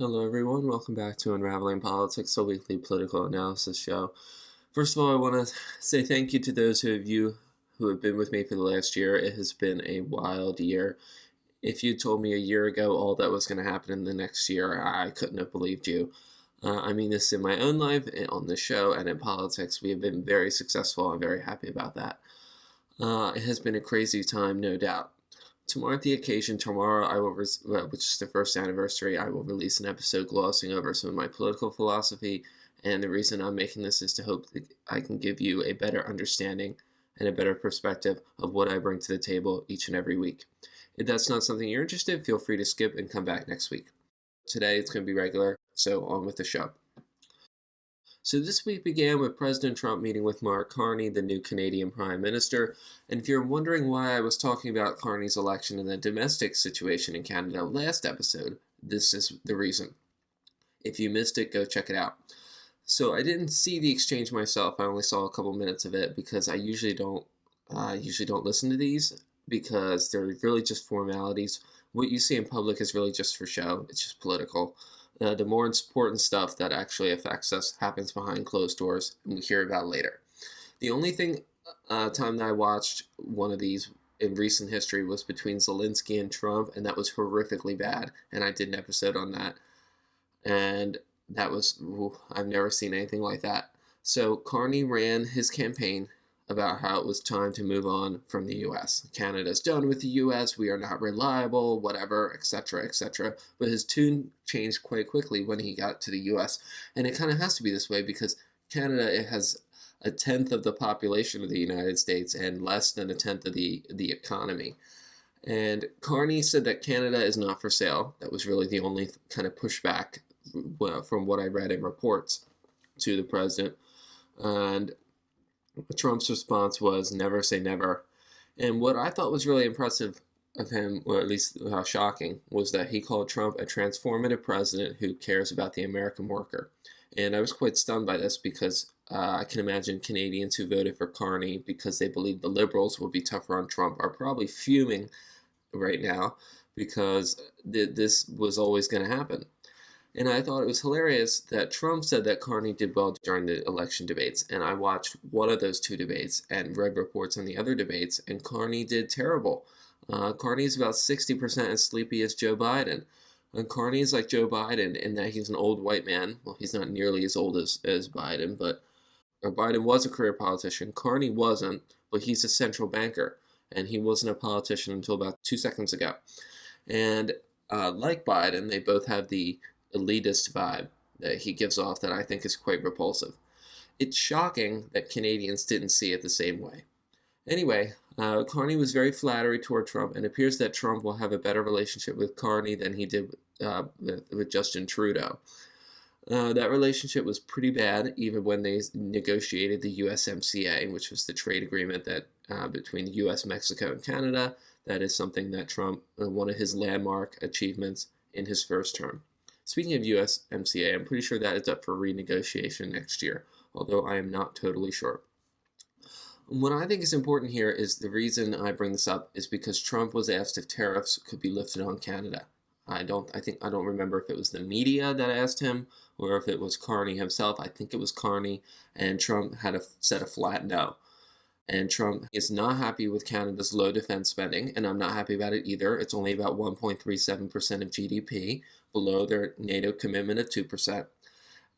Hello, everyone. Welcome back to Unraveling Politics, a weekly political analysis show. First of all, I want to say thank you to those of you who have been with me for the last year. It has been a wild year. If you told me a year ago all that was going to happen in the next year, I couldn't have believed you. I mean this in my own life, on the show, and in politics. We have been very successful. I'm very happy about that. It has been a crazy time, no doubt. To mark the occasion, tomorrow which is the first anniversary, I will release an episode glossing over some of my political philosophy, and the reason I'm making this is to hope that I can give you a better understanding and a better perspective of what I bring to the table each and every week. If that's not something you're interested in, feel free to skip and come back next week. Today it's going to be regular, so on with the show. So this week began with President Trump meeting with Mark Carney, the new Canadian Prime Minister. And if you're wondering why I was talking about Carney's election and the domestic situation in Canada last episode, this is the reason. If you missed it, go check it out. So I didn't see the exchange myself. I only saw a couple minutes of it because I usually don't listen to these because they're really just formalities. What you see in public is really just for show. It's just political. The more important stuff that actually affects us happens behind closed doors, and we hear about later. The only time that I watched one of these in recent history was between Zelensky and Trump, and that was horrifically bad, and I did an episode on that. And that was, I've never seen anything like that. So Carney ran his campaign about how it was time to move on from the U.S. Canada's done with the U.S., we are not reliable, whatever, etc., etc. But his tune changed quite quickly when he got to the U.S., and it kind of has to be this way because Canada, it has a tenth of the population of the United States and less than a tenth of the economy. And Carney said that Canada is not for sale. That was really the only kind of pushback from what I read in reports to the president. And Trump's response was never say never. And what I thought was really impressive of him, or at least shocking, was that he called Trump a transformative president who cares about the American worker. And I was quite stunned by this because I can imagine Canadians who voted for Carney because they believe the Liberals will be tougher on Trump are probably fuming right now because this was always going to happen. And I thought it was hilarious that Trump said that Carney did well during the election debates. And I watched one of those two debates and read reports on the other debates, and Carney did terrible. Carney is about 60% as sleepy as Joe Biden. And Carney is like Joe Biden in that he's an old white man. Well, he's not nearly as old as Biden, but Biden was a career politician. Carney wasn't, but he's a central banker. And he wasn't a politician until about 2 seconds ago. And like Biden, they both have the elitist vibe that he gives off that I think is quite repulsive. It's shocking that Canadians didn't see it the same way. Anyway, Carney was very flattery toward Trump, and it appears that Trump will have a better relationship with Carney than he did with Justin Trudeau. That relationship was pretty bad even when they negotiated the USMCA, which was the trade agreement that between the US, Mexico, and Canada. That is something that Trump, one of his landmark achievements in his first term. Speaking of USMCA, I'm pretty sure that is up for renegotiation next year, although I am not totally sure. What I think is important here is the reason I bring this up is because Trump was asked if tariffs could be lifted on Canada. I don't remember if it was the media that asked him or if it was Carney himself. I think it was Carney, and Trump had said a flat no. And Trump is not happy with Canada's low defense spending, and I'm not happy about it either. It's only about 1.37% of GDP, below their NATO commitment of 2%.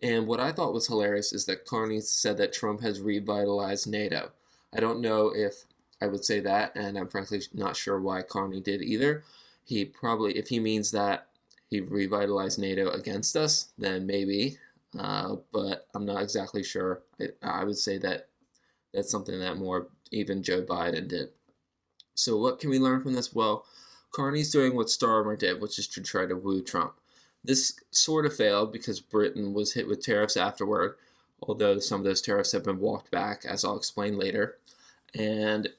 And what I thought was hilarious is that Carney said that Trump has revitalized NATO. I don't know if I would say that, and I'm frankly not sure why Carney did either. He probably, if he means that he revitalized NATO against us, then maybe, but I'm not exactly sure. I would say that that's something that more even Joe Biden did. So what can we learn from this? Well, Carney's doing what Starmer did, which is to try to woo Trump. This sort of failed because Britain was hit with tariffs afterward, although some of those tariffs have been walked back, as I'll explain later. And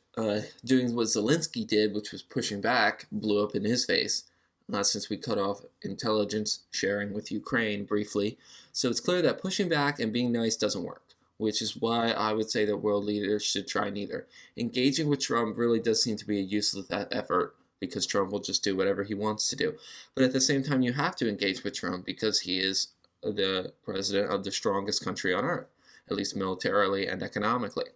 doing what Zelensky did, which was pushing back, blew up in his face, since we cut off intelligence sharing with Ukraine briefly. So it's clear that pushing back and being nice doesn't work, which is why I would say that world leaders should try neither. Engaging with Trump really does seem to be a useless effort because Trump will just do whatever he wants to do. But at the same time, you have to engage with Trump because he is the president of the strongest country on earth, at least militarily and economically.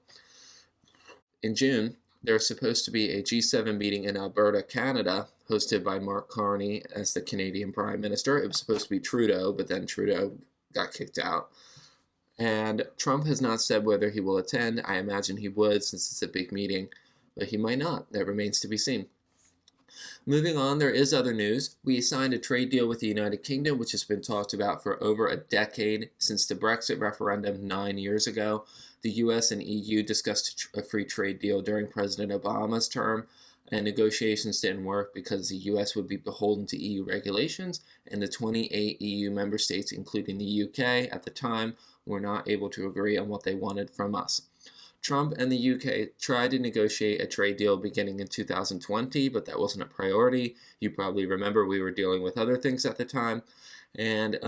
In June, there's supposed to be a G7 meeting in Alberta, Canada, hosted by Mark Carney as the Canadian Prime Minister. It was supposed to be Trudeau, but then Trudeau got kicked out. And Trump has not said whether he will attend. I imagine he would, since it's a big meeting, but he might not. That remains to be seen. Moving on, there is other news. We signed a trade deal with the United Kingdom, which has been talked about for over a decade, since the Brexit referendum 9 years ago. The US and EU discussed a free trade deal during President Obama's term, and negotiations didn't work because the US would be beholden to EU regulations, and the 28 EU member states, including the UK at the time, were not able to agree on what they wanted from us. Trump and the UK tried to negotiate a trade deal beginning in 2020, but that wasn't a priority. You probably remember we were dealing with other things at the time, and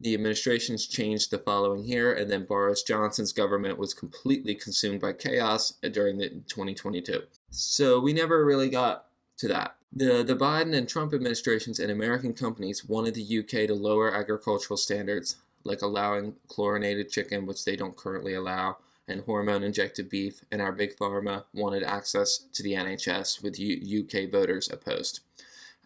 the administrations changed the following year, and then Boris Johnson's government was completely consumed by chaos during the 2022. So we never really got to that. The Biden and Trump administrations and American companies wanted the UK to lower agricultural standards, like allowing chlorinated chicken, which they don't currently allow, and hormone-injected beef, and our big pharma wanted access to the NHS, with UK voters opposed.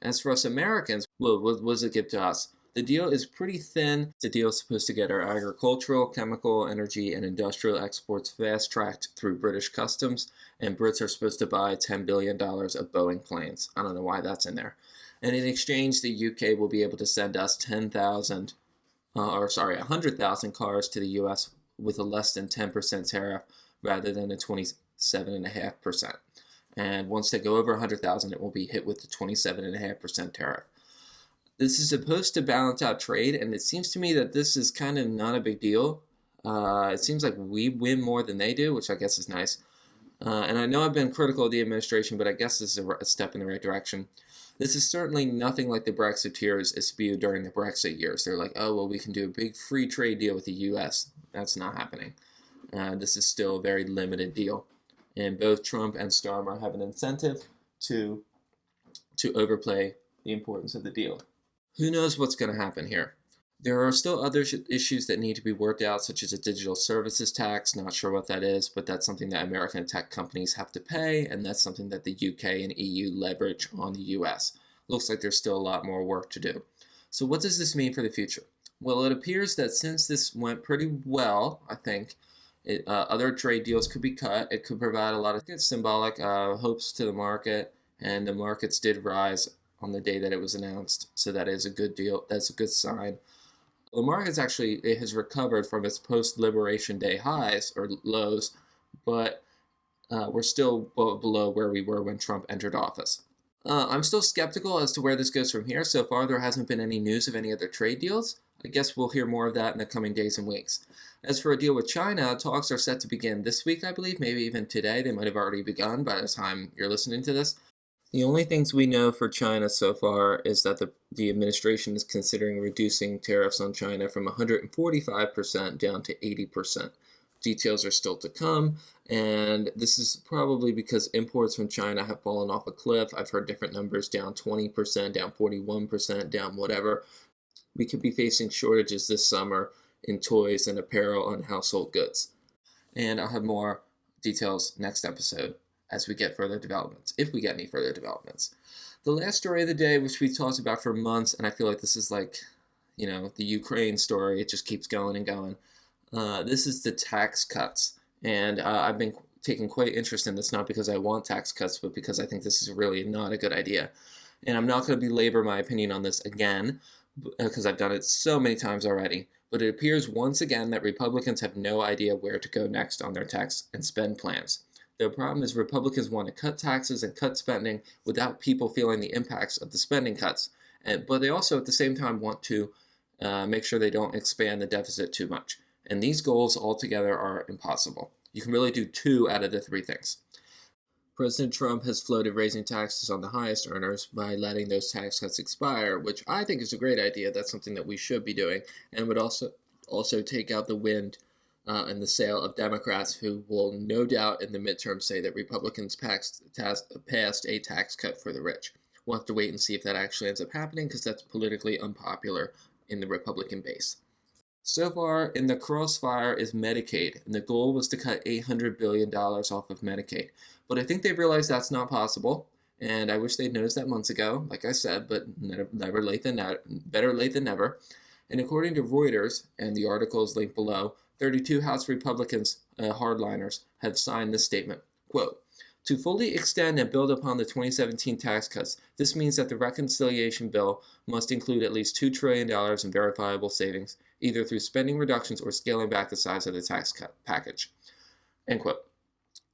As for us Americans, well, what does it give to us? The deal is pretty thin. The deal is supposed to get our agricultural, chemical, energy, and industrial exports fast-tracked through British customs, and Brits are supposed to buy $10 billion of Boeing planes. I don't know why that's in there. And in exchange, the UK will be able to send us 100,000 cars to the US with a less than 10% tariff rather than a 27.5%. And once they go over 100,000, it will be hit with the 27.5% tariff. This is supposed to balance out trade, and it seems to me that this is kind of not a big deal. It seems like we win more than they do, which I guess is nice. And I know I've been critical of the administration, but I guess this is a step in the right direction. This is certainly nothing like the Brexiteers spewed during the Brexit years. They're like, oh, well, we can do a big free trade deal with the U.S. That's not happening. This is still a very limited deal. And both Trump and Starmer have an incentive to overplay the importance of the deal. Who knows what's going to happen here? There are still other issues that need to be worked out, such as a digital services tax. Not sure what that is, but that's something that American tech companies have to pay, and that's something that the UK and EU leverage on the US. Looks like there's still a lot more work to do. So what does this mean for the future? Well, it appears that since this went pretty well, I think, other trade deals could be cut. It could provide a lot of symbolic hopes to the market, and the markets did rise on the day that it was announced, so that is a good deal. That's a good sign. The market's actually, it has recovered from its post-Liberation Day highs or lows, but we're still below where we were when Trump entered office. I'm still skeptical as to where this goes from here. So far, there hasn't been any news of any other trade deals. I guess we'll hear more of that in the coming days and weeks. As for a deal with China, talks are set to begin this week, I believe, maybe even today. They might have already begun by the time you're listening to this. The only things we know for China so far is that the administration is considering reducing tariffs on China from 145% down to 80%. Details are still to come, and this is probably because imports from China have fallen off a cliff. I've heard different numbers, down 20%, down 41%, down whatever. We could be facing shortages this summer in toys and apparel and household goods. And I'll have more details next episode as we get further developments, if we get any further developments. The last story of the day, which we've talked about for months, and I feel like this is like, the Ukraine story. It just keeps going and going. This is the tax cuts. And I've been taking quite interest in this, not because I want tax cuts, but because I think this is really not a good idea. And I'm not going to belabor my opinion on this again, because I've done it so many times already. But it appears once again that Republicans have no idea where to go next on their tax and spend plans. The problem is Republicans want to cut taxes and cut spending without people feeling the impacts of the spending cuts. But they also, at the same time, want to make sure they don't expand the deficit too much. And these goals altogether are impossible. You can really do 2 out of the 3 things. President Trump has floated raising taxes on the highest earners by letting those tax cuts expire, which I think is a great idea. That's something that we should be doing, and would also take out the wind and the sale of Democrats who will no doubt in the midterm say that Republicans passed a tax cut for the rich. We'll have to wait and see if that actually ends up happening because that's politically unpopular in the Republican base. So far in the crossfire is Medicaid, and the goal was to cut $800 billion off of Medicaid. But I think they've realized that's not possible, and I wish they'd noticed that months ago, like I said, but better late than never. And according to Reuters, and the article is linked below, 32 House Republicans, hardliners, have signed this statement. Quote, to fully extend and build upon the 2017 tax cuts, this means that the reconciliation bill must include at least $2 trillion in verifiable savings, either through spending reductions or scaling back the size of the tax cut package. End quote.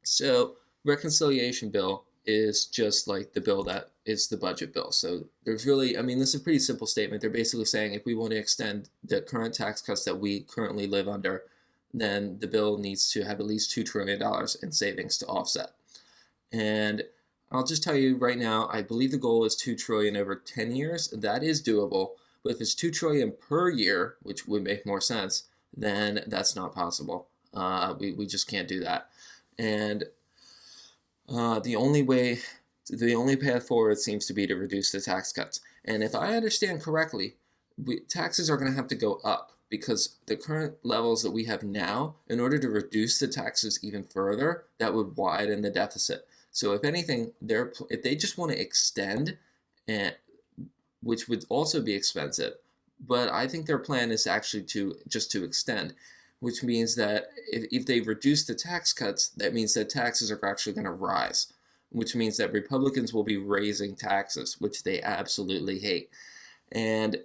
So, reconciliation bill is just like the bill that is the budget bill. So there's really, this is a pretty simple statement. They're basically saying if we want to extend the current tax cuts that we currently live under, then the bill needs to have at least $2 trillion in savings to offset. And I'll just tell you right now, I believe the goal is $2 trillion over 10 years. That is doable. But if it's $2 trillion per year, which would make more sense, then that's not possible. We just can't do that. And the only path forward seems to be to reduce the tax cuts. And if I understand correctly, taxes are going to have to go up because the current levels that we have now, in order to reduce the taxes even further, that would widen the deficit. So if anything, if they just want to extend, which would also be expensive, but I think their plan is actually to extend, which means that if they reduce the tax cuts, that means that taxes are actually going to rise, which means that Republicans will be raising taxes, which they absolutely hate. And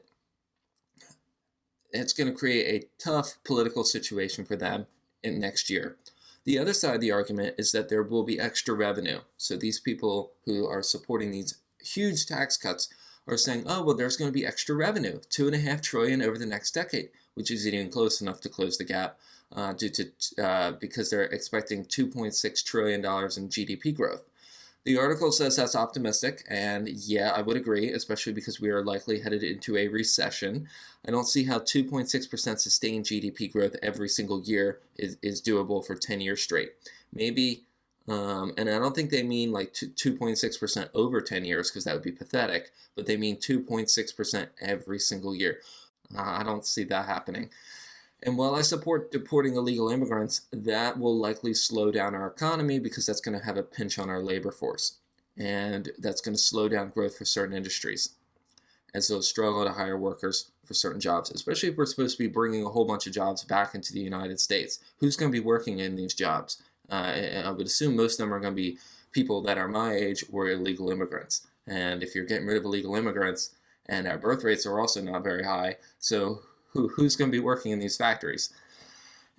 it's going to create a tough political situation for them in next year. The other side of the argument is that there will be extra revenue. So these people who are supporting these huge tax cuts are saying, oh, well, there's going to be extra revenue, $2.5 trillion over the next decade, which isn't even close enough to close the gap because they're expecting $2.6 trillion in GDP growth. The article says that's optimistic, and yeah, I would agree, especially because we are likely headed into a recession. I don't see how 2.6% sustained GDP growth every single year is doable for 10 years straight. Maybe, and I don't think they mean like 2.6% over 10 years, because that would be pathetic, but they mean 2.6% every single year. I don't see that happening. And while I support deporting illegal immigrants, that will likely slow down our economy because that's going to have a pinch on our labor force. And that's going to slow down growth for certain industries as they'll struggle to hire workers for certain jobs, especially if we're supposed to be bringing a whole bunch of jobs back into the United States. Who's going to be working in these jobs? I would assume most of them are going to be people that are my age or illegal immigrants. And if you're getting rid of illegal immigrants, and our birth rates are also not very high, so who's going to be working in these factories?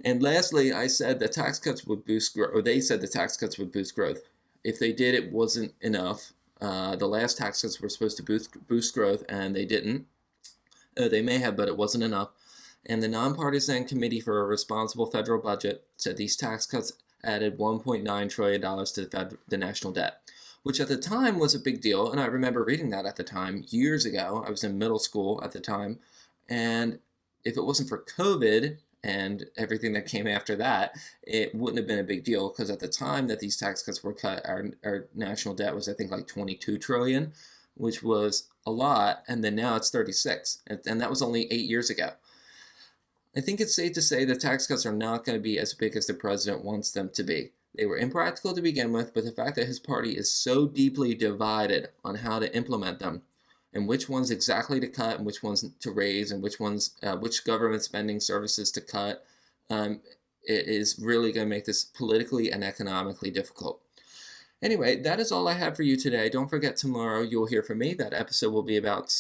And lastly, I said that tax cuts would boost growth, or they said the tax cuts would boost growth. If they did, it wasn't enough. The last tax cuts were supposed to boost growth, and they didn't. They may have, but it wasn't enough. And the Nonpartisan Committee for a Responsible Federal Budget said these tax cuts added $1.9 trillion to the national debt, which at the time was a big deal. And I remember reading that at the time, years ago. I was in middle school at the time. And if it wasn't for COVID and everything that came after that, it wouldn't have been a big deal, because at the time that these tax cuts were cut, our national debt was, I think, like $22 trillion, which was a lot, and then now it's 36, and that was only 8 years ago. I think it's safe to say the tax cuts are not going to be as big as the president wants them to be. They were impractical to begin with, but the fact that his party is so deeply divided on how to implement them, and which ones exactly to cut and which ones to raise and which government spending services to cut, it is really going to make this politically and economically difficult. Anyway, that is all I have for you today. Don't forget, tomorrow you'll hear from me. That episode will be about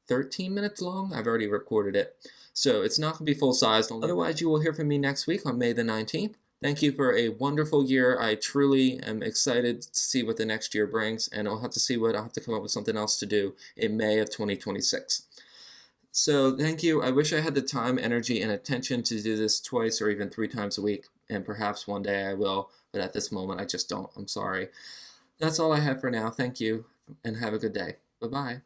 13 minutes long. I've already recorded it, so it's not going to be full-sized. Otherwise, you will hear from me next week on May the 19th. Thank you for a wonderful year. I truly am excited to see what the next year brings, and I'll have to come up with something else to do in May of 2026. So thank you. I wish I had the time, energy, and attention to do this twice or even 3 times a week, and perhaps one day I will, but at this moment I just don't. I'm sorry. That's all I have for now. Thank you, and have a good day. Bye-bye.